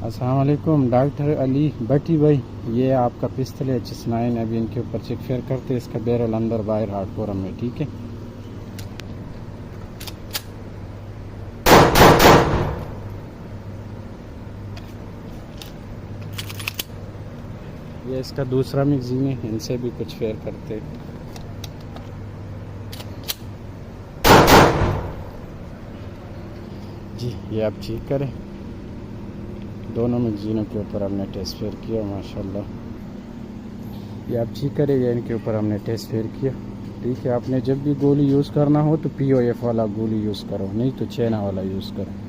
अस्सलाम वालेकुम डॉक्टर अली भट्टी भाई। ये आपका पिस्तल है H9। अभी इनके ऊपर चेक फेयर करते हैं, इसका बैरल अंदर बाहर हार्ड कोरम में, ठीक है। ये इसका दूसरा मैगजीन है, इनसे भी कुछ फेयर करते हैं। जी ये आप चेक करें, दोनों मैगजीनों के ऊपर हमने टेस्ट फेयर किया माशाल्लाह। ये आप चेक करें, ये इनके ऊपर हमने टेस्ट फेयर किया, ठीक है। आपने जब भी गोली यूज़ करना हो तो POF वाला गोली यूज़ करो, नहीं तो चाइना वाला यूज़ करो।